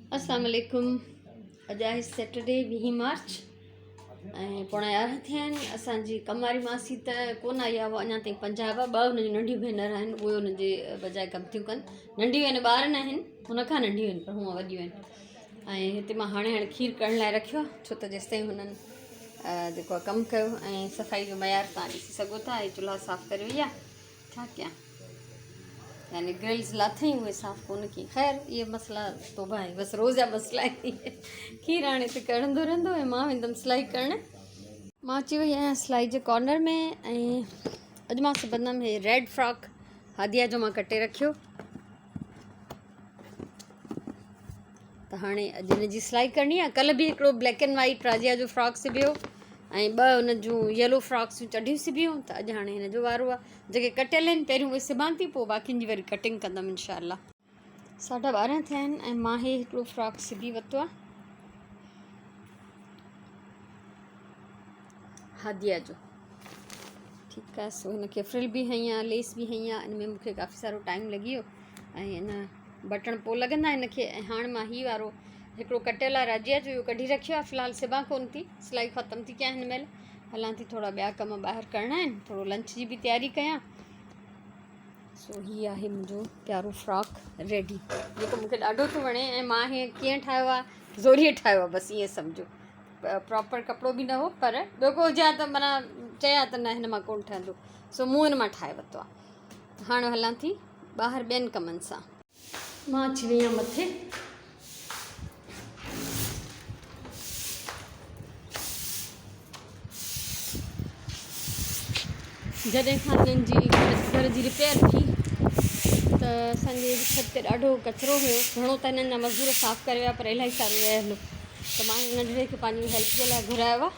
अस्सलाम वालेकुम। अॼु आहे सैटरडे 20 मार्च ऐं पोणा 11 थिया आहिनि। असांजी कमारी मासी त कोन आई आहे, उहा अञा ताईं पंजाब आहे। 2 हुनजी नंढियूं भेनर आहिनि, उहे हुनजे बजाए कमु थियूं कनि। नंढियूं आहिनि, ॿार न आहिनि, हुनखां नंढियूं आहिनि पर हूअं वॾियूं आहिनि। ऐं हिते मां हाणे खीर करण लाइ रखियो आहे, छो त जेसिताईं हुननि जेको आहे कमु कयो ऐं सफ़ाई जो मयार तव्हां ॾिसी सघो था। ऐं चुल्हा साफ़ु करे वई आहे। छा कयां, यानी ग्रिल्स लाथई, उहे साफ़ु कोन कई। ख़ैर इहे मसला तोबा आहे, बसि रोज़ जा मसला आहिनि। खीर हाणे हिते कढ़ंदो रहंदो ऐं मां वेंदमि सिलाई करणु। मां अची वई आहियां सिलाई जे कॉर्नर में। ऐं अॼु मां सिबंदमि हे रेड फ्रॉक हादिया जो, मां कटे रखियो। त हाणे अॼु हिनजी सिलाई करणी आहे। कल्ह बि हिकिड़ो ब्लैक एंड वाइट राजिया जो फ्रॉक सिबियो ऐं 2 हुन जूं येलो फ्रॉक्सूं चढियूं सिबियूं। त अॼु हाणे हिन जो वारो आहे। जेके कटियल आहिनि पहिरियों उहे सिबां थी, पोइ बाक़ियुनि जी वरी कटिंग कंदमि इंशाअल्लाह। 12:30 थिया आहिनि ऐं मां हे हिकिड़ो फ्रॉक सिबी वरितो आहे हादिया जो। ठीकु आहे। सो हिनखे फ्रिल बि हई आहे, लेस बि हई आहे। इन में मूंखे काफ़ी सारो टाइम लॻी वियो ऐं इन बटण पोइ लॻंदा हिनखे। ऐं हाणे मां हीउ वारो हिकिड़ो कटियल आहे राजिया जो, इहो कढी रखियो आहे। फ़िलहालु सिबां कोन थी, सिलाई ख़तमु थी कयां हिन महिल। हलां थी, थोरा ॿिया कम ॿाहिरि करणा आहिनि, थोरो लंच जी बि तयारी कयां। सो हीअ आहे मुंहिंजो प्यारो फ्रॉक रेडी, जेको मूंखे ॾाढो थो वणे। ऐं मां हीअ कीअं ठाहियो आहे, ज़ोरीअ ठाहियो आहे, बसि ईअं सम्झो। प्रॉपर कपिड़ो बि न हो, पर ॿियो को हुजे हा त माना चया त न हिन मां कोन ठहंदो। सो मूं हिन मां ठाहे वरितो आहे। हाणे हलां थी ॿाहिरि ॿियनि कमनि सां। मां अची वई आहियां मथे। जॾहिं खां हिननि जी घर जी रिपेयर थी त असांजे छत ते ॾाढो कचिरो हुयो। घणो त हिननि जा मज़दूर साफ़ु करे विया, पर इलाही सारो रहियल हुयो। त मां नंढड़े खे पंहिंजी हेल्प जे लाइ घुरायो आहे,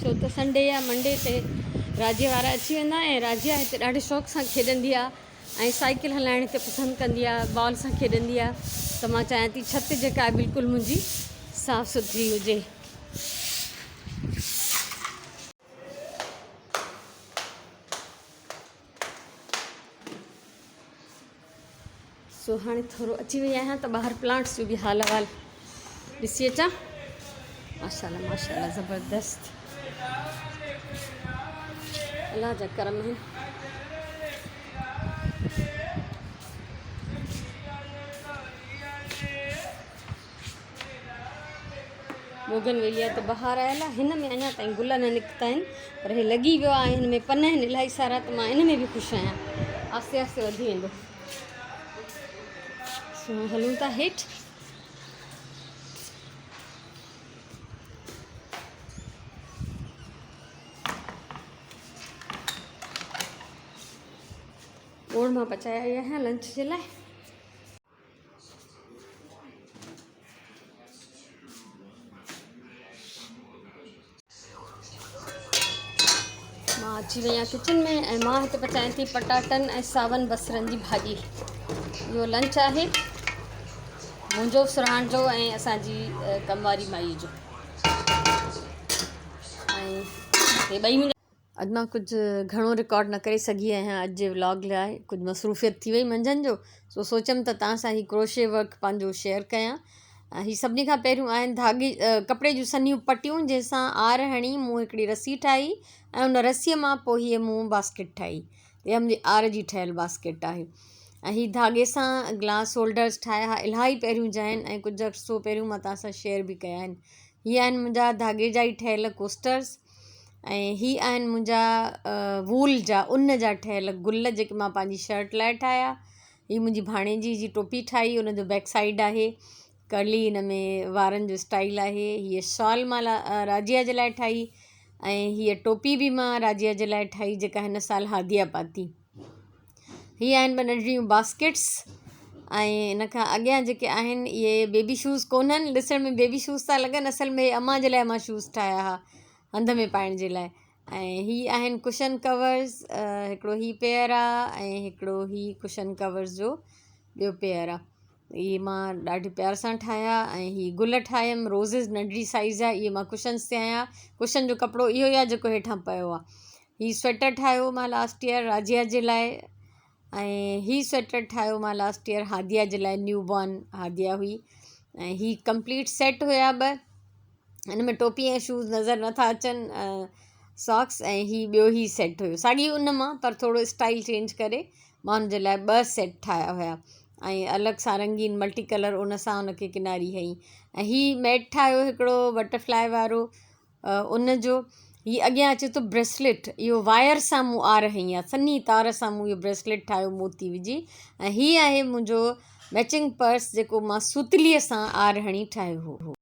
छो त संडे या मंडे ते राजिया वारा अची वेंदा। ऐं राजिया हिते ॾाढे शौक़ु सां खेॾंदी आहे ऐं साइकिल हलाइण हिते पसंदि कंदी आहे, बॉल सां खेॾंदी आहे। त मां चाहियां थी छत जेका आहे बिल्कुलु मुंहिंजी साफ़ु सुथरी हुजे। सो हाणे थोरो अची वई आहियां त ॿाहिरि प्लांट्स जो बि हाल अहिवाल ॾिसी अचां। माशाल्लाह माशाल्लाह, ज़बरदस्त, अलाह जा करम आहिनि। बोगनवेलिया त बहार आयल आहे। हिन में अञा ताईं गुल न निकिता आहिनि, पर हे लॻी वियो आहे। हिन में पन आहिनि इलाही सारा, त मां इन में बि ख़ुशि आहियां। आहिस्ते आहिस्ते वधी वेंदो। सो हलूं था हेठि। बोर्ड मां पचाए आई आहियां लंच जे लाइ। मां अची वई आहियां किचन में ऐं मां हिते पचायां थी पटाटनि ऐं सावन बसरनि जी भाॼी। इहो लंच आहे मुंहिंजो, सुराण जो ऐं असांजी कमवारी माई जो। ऐं हे ॿई मुंहिंजा। अॼु मां कुझु घणो रिकॉर्ड न करे सघी आहियां अॼु जे व्लॉग लाइ, कुझु मसरूफ़ियत थी वई मंझंदि जो। सो सोचियमि त तव्हां सां ही क्रोशे वर्क पंहिंजो शेयर कयां। ही सभिनी खां पहिरियों आहिनि धागे कपिड़े जूं सन्हियूं पटियूं, जंहिंसां आर हणी मूं हिकिड़ी रसी ठाही ऐं उन रसीअ मां पोइ हीअ मूं बास्केट ठाही। इहा मुंहिंजी आर जी ठहियलु बास्केट आहे। ऐं हीअ धागे सां ग्लास होल्डर्स ठाहिया हुआ, इलाही पहिरियों जा आहिनि ऐं कुझु अर्सो पहिरियों मां तव्हां सां शेयर बि कया आहिनि। हीअ आहिनि मुंहिंजा धागे जा ई ठहियलु कोस्टर्स। ऐं हीअ आहिनि मुंहिंजा वूल जा, उन जा ठहियलु गुल, जेके मां पंहिंजी शर्ट लाइ ठाहिया। हीअ मुंहिंजी भाणेजी जी टोपी ठाही, उनजो बैक साइड आहे कर्ली, हिन में वारनि जो स्टाइल आहे। हीअ शॉल मां राजिया जे लाइ ठाही ऐं हीअ टोपी बि मां राजिया जे लाइ ठाही, जेका हिन साल हादिया पाती। हीअ आहिनि 2 नंढियूं बास्केट्स। ऐं इन खां अॻियां जेके आहिनि इहे बेबी शूज़ कोन आहिनि, ॾिसण में बेबी शूज़ था लॻनि, असल में अम्मा जे लाइ मां शूज़ ठाहिया हुआ हंध में पाइण जे लाइ। ऐं हीअ आहिनि कुशन कवर्स, हिकिड़ो हीअ पेयर आहे ऐं हिकिड़ो हीअ कुशन कवर्स जो ॿियो पेयर आहे। इहे मां ॾाढे प्यार सां ठाहिया। ऐं हीअ गुल ठाहियमि, रोज़िस नंढड़ी साइज़ आहे, इहे मां कुशन्स ते आहियां। कुशन जो कपिड़ो इहो ई आहे जेको हेठां पियो आहे। हीअ स्वेटर ठाहियो मां लास्ट ईयर राजिया जे लाइ। ऐं हीअ स्वेटर ठाहियो मां लास्ट ईयर हादिया जे लाइ, न्यू बॉर्न हादिया हुई। ऐं हीअ कंप्लीट सेट हुया 2। हिन में टोपी ऐं शूज़ नज़र नथा अचनि, सॉक्स, ऐं हीअ ॿियो ई सेट हुयो साॻी उन मां, पर थोरो स्टाइल चेंज करे मां हुन जे लाइ 2 सेट ठाहिया हुया। ऐं अलॻि सां रंगीन मल्टी कलर उन सां हुनखे किनारी हई। ऐं हीअ मैट ठाहियो हिकिड़ो बटरफ्लाई वारो उन जो। हीअ अॻियां अचे थो ब्रेसलेट, इहो वायर सां मूं आर हई आहे, सन्ही तार सां मूं इहो ब्रेसलेट ठाहियो मोती विझी। ऐं हीअ आहे मुंहिंजो मैचिंग पर्स जेको मां सुतलीअ सां आर हणी ठाहियो हो।